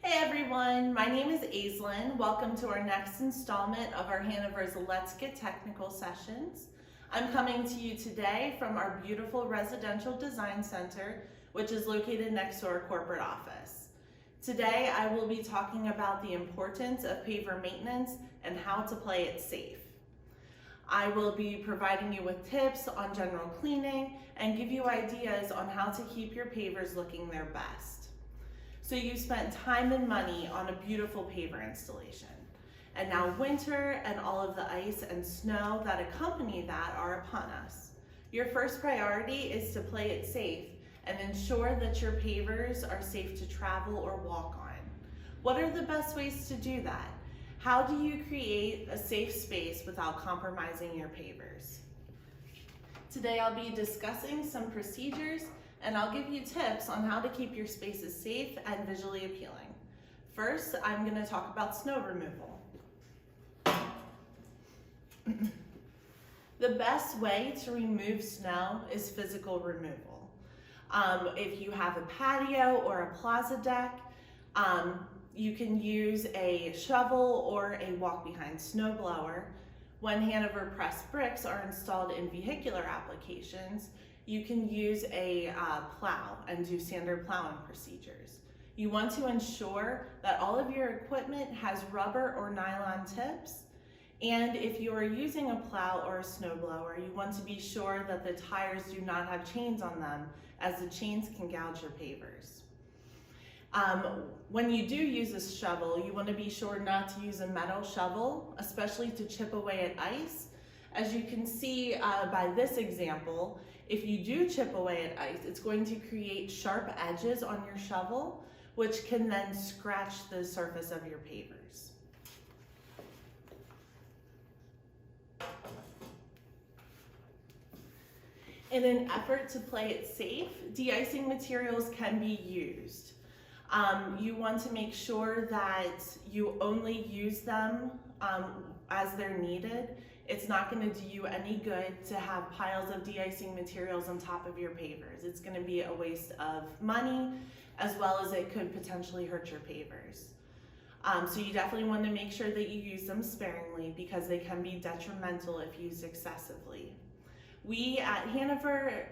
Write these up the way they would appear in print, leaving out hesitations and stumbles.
Hey everyone, my name is Aislinn. Welcome to our next installment of our Hanover's Let's Get Technical sessions. I'm coming to you today from our beautiful residential design center, which is located next to our corporate office. Today I will be talking about the importance of paver maintenance and how to play it safe. I will be providing you with tips on general cleaning and give you ideas on how to keep your pavers looking their best. So you spent time and money on a beautiful paver installation. And now winter and all of the ice and snow that accompany that are upon us. Your first priority is to play it safe and ensure that your pavers are safe to travel or walk on. What are the best ways to do that? How do you create a safe space without compromising your pavers? Today I'll be discussing some procedures and I'll give you tips on how to keep your spaces safe and visually appealing. First, I'm going to talk about snow removal. The best way to remove snow is physical removal. If you have a patio or a plaza deck, you can use a shovel or a walk-behind snowblower. When Hanover pressed bricks are installed in vehicular applications, you can use a plow and do standard plowing procedures. You want to ensure that all of your equipment has rubber or nylon tips, and if you are using a plow or a snowblower, you want to be sure that the tires do not have chains on them, as the chains can gouge your pavers. When you do use a shovel, you want to be sure not to use a metal shovel, especially to chip away at ice. As you can see by this example, if you do chip away at ice, it's going to create sharp edges on your shovel, which can then scratch the surface of your pavers. In an effort to play it safe, de-icing materials can be used. You want to make sure that you only use them as they're needed. It's not going to do you any good to have piles of de-icing materials on top of your pavers. It's going to be a waste of money, as well as it could potentially hurt your pavers. So you definitely want to make sure that you use them sparingly because they can be detrimental if used excessively. We at Hanover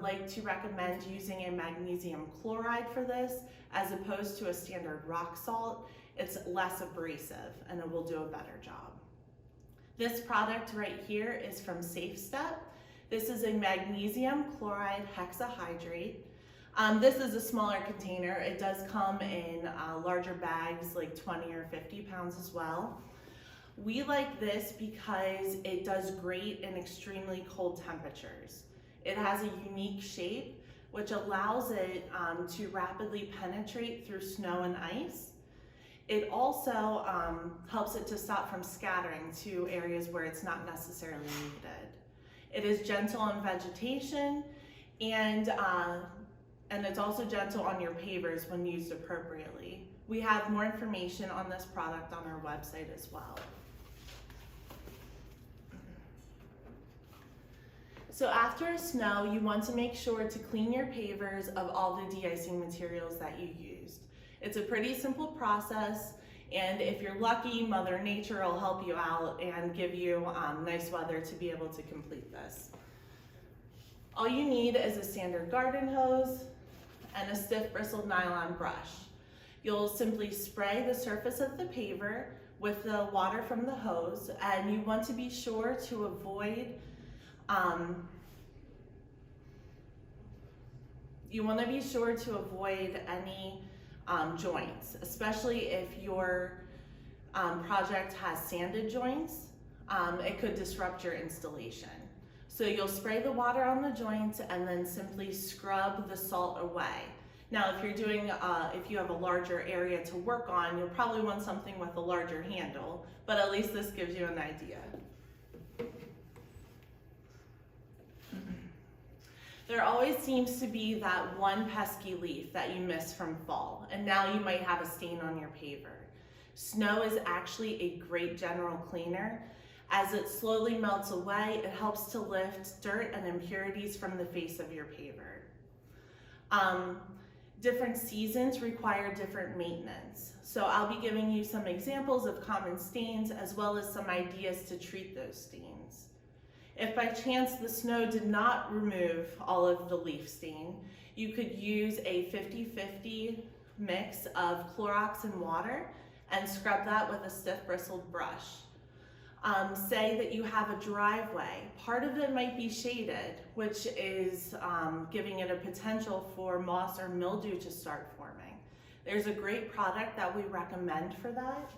like to recommend using a magnesium chloride for this as opposed to a standard rock salt. It's less abrasive and it will do a better job. This product right here is from Safe Step. This is a magnesium chloride hexahydrate. This is a smaller container. It does come in larger bags, like 20 or 50 pounds as well. We like this because it does great in extremely cold temperatures. It has a unique shape, which allows it to rapidly penetrate through snow and ice. It also helps it to stop from scattering to areas where it's not necessarily needed. It is gentle on vegetation and it's also gentle on your pavers when used appropriately. We have more information on this product on our website as well. So after a snow, you want to make sure to clean your pavers of all the de-icing materials that you used. It's a pretty simple process, and if you're lucky, Mother Nature will help you out and give you nice weather to be able to complete this. All you need is a standard garden hose and a stiff bristled nylon brush. You'll simply spray the surface of the paver with the water from the hose, and you want to be sure to avoid any joints, especially if your project has sanded joints. It could disrupt your installation. So you'll spray the water on the joints and then simply scrub the salt away. Now, if you have a larger area to work on, you'll probably want something with a larger handle, but at least this gives you an idea. There always seems to be that one pesky leaf that you missed from fall, and now you might have a stain on your paver. Snow is actually a great general cleaner. As it slowly melts away, it helps to lift dirt and impurities from the face of your paver. Different seasons require different maintenance. So I'll be giving you some examples of common stains as well as some ideas to treat those stains. If by chance the snow did not remove all of the leaf stain, you could use a 50-50 mix of Clorox and water and scrub that with a stiff bristled brush. Say that you have a driveway. Part of it might be shaded, which is giving it a potential for moss or mildew to start forming. There's a great product that we recommend for that.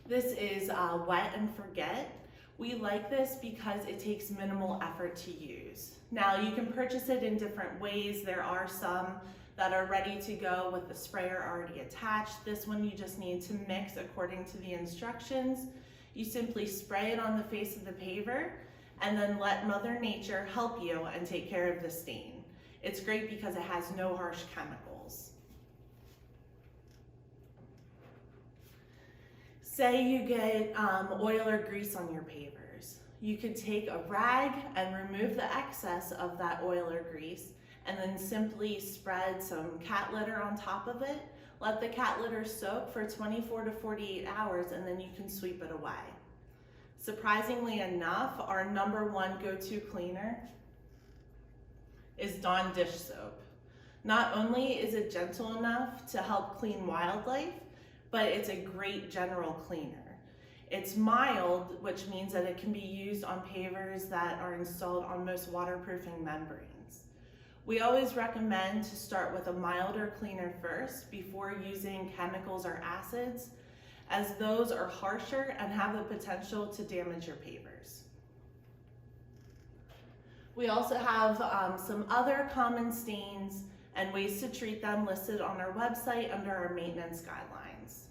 This is Wet and Forget. We like this because it takes minimal effort to use. Now you can purchase it in different ways. There are some that are ready to go with the sprayer already attached. This one you just need to mix according to the instructions. You simply spray it on the face of the paver and then let Mother Nature help you and take care of the stain. It's great because it has no harsh chemicals. Say you get oil or grease on your pavers. You could take a rag and remove the excess of that oil or grease and then simply spread some cat litter on top of it. Let the cat litter soak for 24 to 48 hours and then you can sweep it away. Surprisingly enough, our #1 go-to cleaner is Dawn dish soap. Not only is it gentle enough to help clean wildlife, but it's a great general cleaner. It's mild, which means that it can be used on pavers that are installed on most waterproofing membranes. We always recommend to start with a milder cleaner first before using chemicals or acids, as those are harsher and have the potential to damage your pavers. We also have some other common stains and ways to treat them listed on our website under our maintenance guidelines.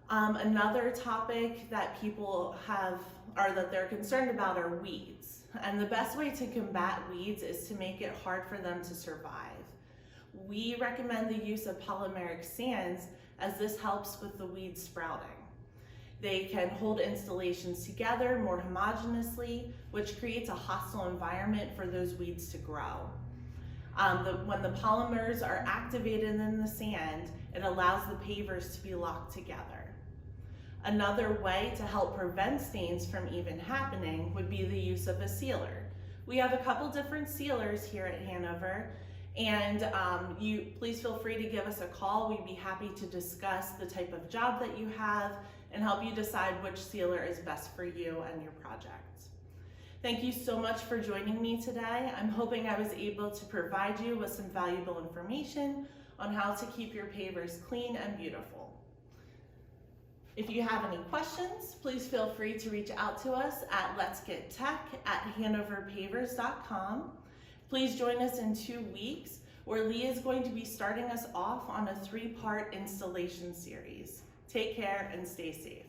Another topic that people have, or that they're concerned about, are weeds. And the best way to combat weeds is to make it hard for them to survive. We recommend the use of polymeric sands as this helps with the weed sprouting. They can hold installations together more homogeneously, which creates a hostile environment for those weeds to grow. When the polymers are activated in the sand, it allows the pavers to be locked together. Another way to help prevent stains from even happening would be the use of a sealer. We have a couple different sealers here at Hanover, and please feel free to give us a call. We'd be happy to discuss the type of job that you have and help you decide which sealer is best for you and your project. Thank you so much for joining me today. I'm hoping I was able to provide you with some valuable information on how to keep your pavers clean and beautiful. If you have any questions, please feel free to reach out to us at letsgettech@hanoverpavers.com. Please join us in 2 weeks where Lee is going to be starting us off on a 3-part installation series. Take care and stay safe.